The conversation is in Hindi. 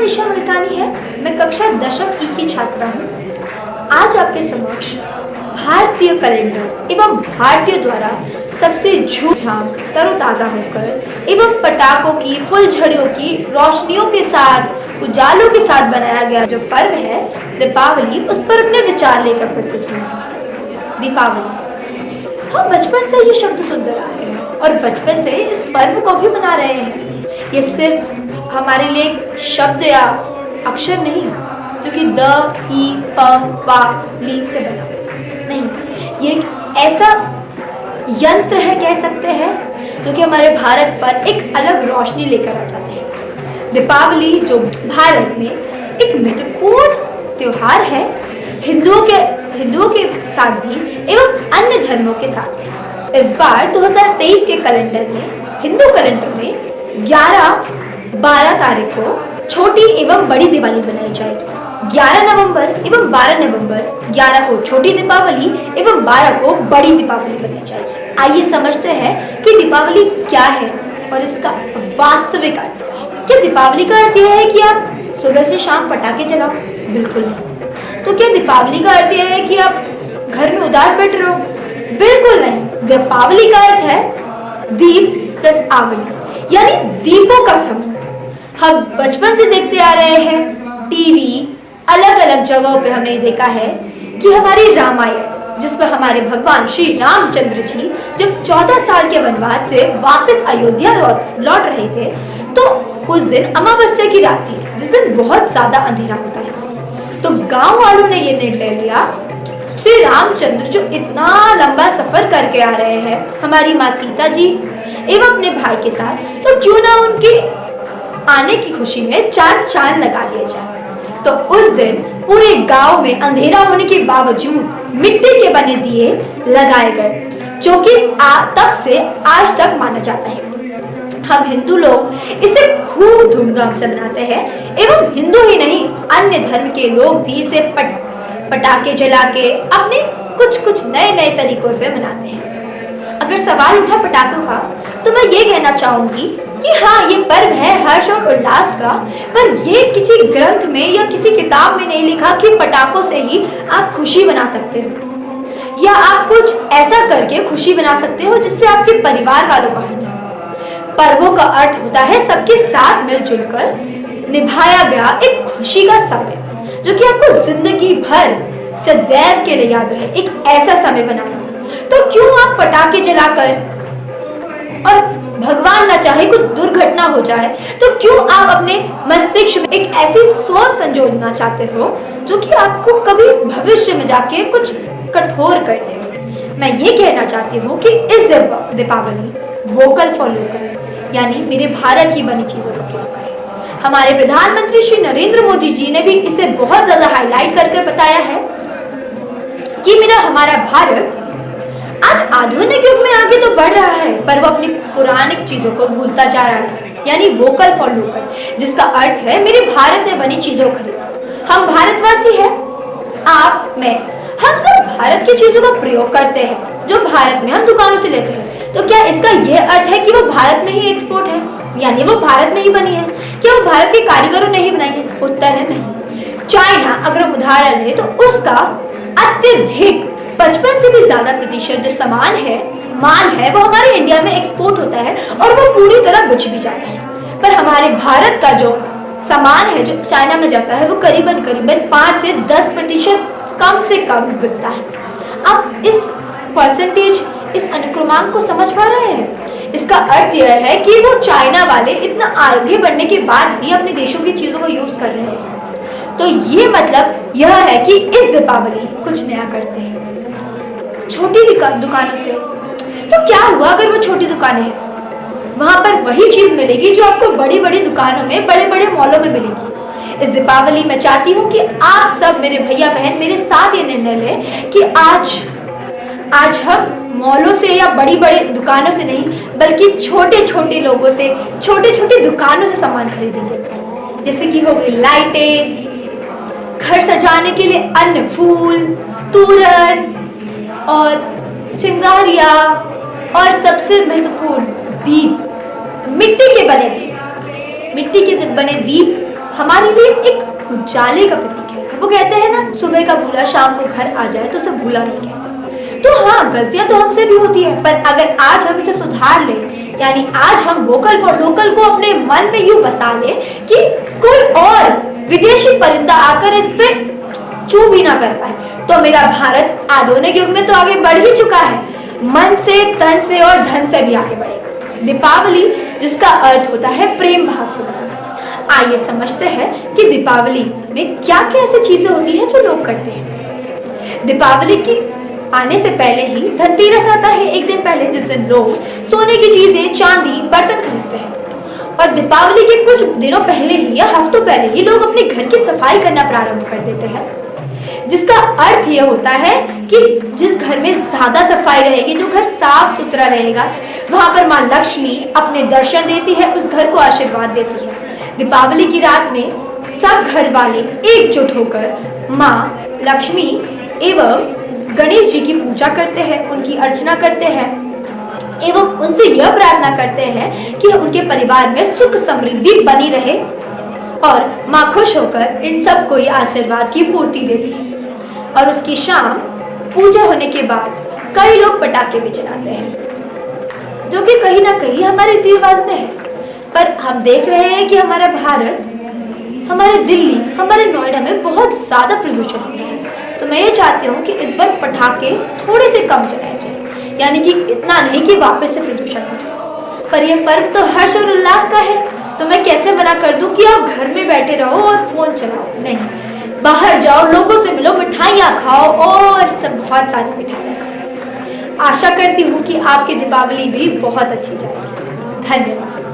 ईशा मलकानी है। मैं कक्षा 10वीं की छात्रा हूँ। आज आपके समक्ष भारतीय कैलेंडर एवं भारतीय द्वारा सबसे झूम तरोताजा होकर एवं पटाखों की, फुलझड़ियों की रोशनियों के साथ, उजालों के साथ बनाया गया जो पर्व है दीपावली, उस पर अपने विचार लेकर प्रस्तुत हुए। दीपावली, हम बचपन से ये शब्द सुनते आ रहे हैं और बचपन से इस पर्व को भी मना रहे हैं। ये सिर्फ हमारे लिए शब्द या अक्षर नहीं जो कि द, ई, प, वा, ली से बना नहीं, ये एक ऐसा यंत्र है कह सकते हैं जो कि हमारे भारत पर एक अलग रोशनी लेकर आ जाते हैं। दीपावली जो भारत में एक महत्वपूर्ण त्योहार है, हिंदुओं के साथ भी एवं अन्य धर्मों के साथ भी। इस बार 2023 के कैलेंडर में, हिंदू कैलेंडर में 11-12 तारीख को छोटी एवं बड़ी दिवाली मनाई जाएगी। 11 नवंबर एवं 12 नवंबर, 11 को छोटी दीपावली एवं 12 को बड़ी दीपावली मनाई जाएगी। आइए समझते हैं कि दीपावली क्या है और इसका वास्तविक अर्थ है। क्या दीपावली का अर्थ यह है कि आप सुबह से शाम पटाखे जलाओ? बिल्कुल नहीं। तो क्या दीपावली का अर्थ यह है कि आप घर में उदास बैठ रहे हो? बिल्कुल नहीं। दीपावली का अर्थ है दीप प्लस आवली, यानी दीपों का समूह। हम बचपन से देखते आ रहे हैं, टीवी अलग अलग जगहों पे हमने देखा है कि हमारी रामायण, जिस पर हमारे भगवान श्री रामचंद्र जी जब 14 साल के वनवास से वापस अयोध्या लौट रहे थे, तो उस दिन अमावस्या की रात थी, जिस दिन बहुत ज्यादा अंधेरा होता है। तो गांव वालों ने ये निर्णय लिया, श्री रामचंद्र जो इतना लंबा सफर करके आ रहे हैं हमारी माँ सीता जी एवं अपने भाई के साथ, तो क्यों ना उनके आने की खुशी में 4 चांद लगा दिए जाए। तो उस दिन पूरे गांव में अंधेरा होने के बावजूद मिट्टी के बने दिए लगाए गए, जो कि तब से आज तक माना जाता है। हम हिंदू लोग इसे खूब धूमधाम से मनाते हैं एवं हिंदू ही नहीं, अन्य धर्म के लोग भी इसे पटाखे जला के अपने कुछ नए तरीकों से मनाते हैं। अगर सवाल उठा पटाखों का, तो मैं ये कहना चाहूंगी कि हाँ, ये पर्व है हर्ष और उल्लास का, पर ये किसी ग्रंथ में या किसी किताब में नहीं लिखा कि पटाखों से ही आप खुशी बना सकते हो या आप कुछ ऐसा करके खुशी बना सकते हो जिससे आपके परिवार वालों को हानि हो। पर्वों का अर्थ होता है सबके साथ मिलजुल कर निभाया गया एक खुशी का समय, जो कि आपको जिंदगी भर सदैव के लिए याद रहे, एक ऐसा समय बनाना। तो क्यों आप पटाखे जलाकर, और भगवान ना चाहे कुछ दुर्घटना हो जाए, तो क्यों आप अपने मस्तिष्क में एक ऐसी सोच संजोना चाहते हो जो कि आपको कभी भविष्य में जाके कुछ कठोर कर दे। मैं ये कहना चाहती हूँ कि इस दीपावली वोकल फॉर लोकल, यानी मेरे भारत की बनी चीजों का प्रयोग करें। हमारे प्रधानमंत्री श्री नरेंद्र मोदी जी ने भी इसे बहुत ज्यादा हाईलाइट कर बताया है कि हमारा भारत आज आधुनिक युग में आगे तो बढ़ रहा है, पर वो अपनी पुरानी चीजों को भूलता जा रहा है, यानी वोकल फॉर लोकल, जिसका अर्थ है मेरे भारत में बनी चीजों खरीदो। हम भारतवासी हैं, आप, मैं, हम सब भारत की चीजों का प्रयोग करते हैं जो भारत में हम दुकानों से लेते हैं। तो क्या इसका ये अर्थ है कि वो भारत में ही एक्सपोर्ट है, यानी वो भारत में ही बनी है? क्या वो भारत के कारीगरों ने ही बनाई है? उत्तर है नहीं। चाइना अगर हम उदाहरण लें तो उसका अत्यधिक 55 से भी ज्यादा प्रतिशत जो माल है वो हमारे इंडिया में एक्सपोर्ट होता है और वो पूरी तरह बिक भी जाता है। पर हमारे भारत का जो सामान है जो चाइना में जाता है वो करीबन 5 से 10% कम से कम बिकता है। आप इस परसेंटेज, इस अनुक्रमांक को समझ पा रहे हैं? इसका अर्थ यह है कि वो चाइना वाले इतना आगे बढ़ने के बाद भी अपने देशों की चीजों को यूज कर रहे हैं। तो ये मतलब यह है कि इस दीपावली कुछ नया करते हैं छोटी दुकानों से। तो क्या हुआ अगर वो छोटी दुकानें हैं, वहां पर वही चीज मिलेगी जो आपको बड़ी बड़ी दुकानों में, बड़े बड़े मॉलों में मिलेगी। इस दीपावली मैं चाहती हूँ कि आप सब मेरे भैया बहन मेरे साथ ये निर्णय लें कि आज हम मॉलों से या बड़ी बड़ी दुकानों से नहीं, बल्कि छोटे छोटे लोगों से, छोटे छोटे दुकानों से सामान खरीदेंगे। जैसे कि हो गई लाइटें, घर सजाने के लिए अन्य फूल, तोरण और चिंगारियां, और सबसे महत्वपूर्ण दीप, मिट्टी के बने दीप हमारे लिए एक उजाले का प्रतीक है। वो कहते हैं ना, सुबह का भूला शाम को घर आ जाए तो उसे भूला नहीं कहते। तो हाँ, गलतियां तो हमसे भी होती है, पर अगर आज हम इसे सुधार लें, यानी आज हम वोकल फॉर लोकल को अपने मन में यूं बसा ले कि कोई और विदेशी परिंदा आकर इस पे चू भी ना कर पाए, तो मेरा भारत आधुनिक युग में तो आगे बढ़ ही चुका है, मन से, तन से और धन से भी आगे बढ़ेगा। दीपावली, जिसका अर्थ होता है प्रेम भाव से बना। आइए समझते हैं कि दीपावली में क्या क्या ऐसी चीजें होती हैं जो लोग करते हैं। दीपावली की आने से पहले ही धनतेरस आता है, एक दिन पहले, जिस दिन लोग सोने की चीजें, चांदी, बर्तन खरीदते हैं। और दीपावली के कुछ दिनों पहले ही या हफ्तों पहले ही लोग अपने घर की सफाई करना प्रारंभ कर देते हैं, जिसका अर्थ यह होता है कि जिस घर में ज्यादा सफाई रहेगी, जो घर साफ सुथरा रहेगा, वहां पर माँ लक्ष्मी अपने दर्शन देती है, उस घर को आशीर्वाद देती है। दीपावली की रात में सब घर वाले एकजुट होकर माँ लक्ष्मी एवं गणेश जी की पूजा करते हैं, उनकी अर्चना करते हैं एवं उनसे यह प्रार्थना करते हैं कि उनके परिवार में सुख समृद्धि बनी रहे, और माँ खुश होकर इन सब को आशीर्वाद की पूर्ति देती है। और उसकी शाम पूजा होने के बाद कई लोग पटाखे भी जलाते हैं, जो कि कहीं ना कहीं हमारे रीति रिवाज में है। पर हम देख रहे हैं कि हमारा भारत, हमारे दिल्ली, हमारे नोएडा में बहुत ज्यादा प्रदूषण हो रहा है। तो मैं ये चाहती हूँ कि इस बार पटाखे थोड़े से कम जलाए जाए, यानी कि इतना नहीं कि वापस से प्रदूषण हो जाए। पर यह पर्व तो हर्ष और उल्लास का है, तो मैं कैसे मना कर दूं कि आप घर में बैठे रहो और फोन चलाओ? नहीं, बाहर जाओ, लोगों से मिलो, मिठाइयाँ खाओ और सब बहुत सारी मिठाइयाँ खाओ। आशा करती हूँ कि आपकी दीपावली भी बहुत अच्छी जाएगी। धन्यवाद।